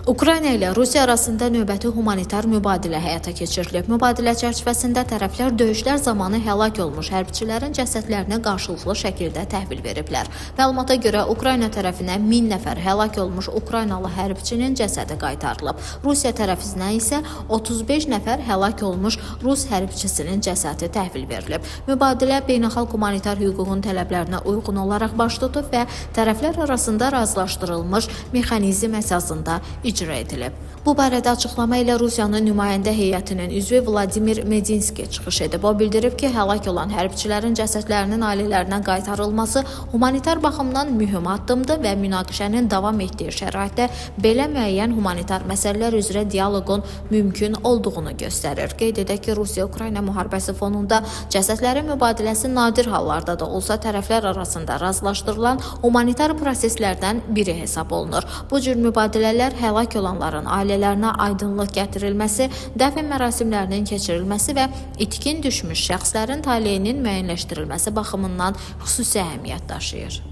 Ukrayna ilə Rusiya arasında növbəti humanitar mübadilə həyata keçirilib. Mübadilə çərçivəsində tərəflər döyüşlər zamanı həlak olmuş hərbçilərin cəsədlərini qarşılıqlı şəkildə təhvil veriblər. Məlumata görə Ukrayna tərəfinə 1000 nəfər həlak olmuş Ukraynalı hərbçinin cəsədi qaytarılıb. Rusiya tərəfindən isə 35 nəfər həlak olmuş Rus hərbçisinin cəsədi təhvil verilib. Mübadilə beynəlxalq humanitar hüququn tələblərinə uyğun olaraq baş tutub və tərəflər arasında razılaşdırılmış mexanizm əsasında icra edilib. Bu barədə açıqlama ilə Rusiyanın nümayəndə heyətinin üzvü Vladimir Medinski çıxış edib. O bildirib ki, həlak olan hərbçilərin cəsədlərinin ailələrinə qaytarılması humanitar baxımdan mühüm addımdır və münaqişənin davam etdiyi şəraitdə belə müəyyən humanitar məsələlər üzrə dialoqun mümkün olduğunu göstərir. Qeyd edək ki, Rusiya-Ukrayna müharibəsi fonunda cəsədlərin mübadiləsi nadir hallarda da olsa tərəflər arasında razılaşdırılan humanitar proseslərdən biri hesab olunur. Bu cür mübadilələr həlak olanların ailələrinə aydınlıq gətirilməsi, dəfn mərasimlərinin keçirilməsi və itkin düşmüş şəxslərin taleyinin müəyyənləşdirilməsi baxımından xüsusi əhəmiyyət daşıyır.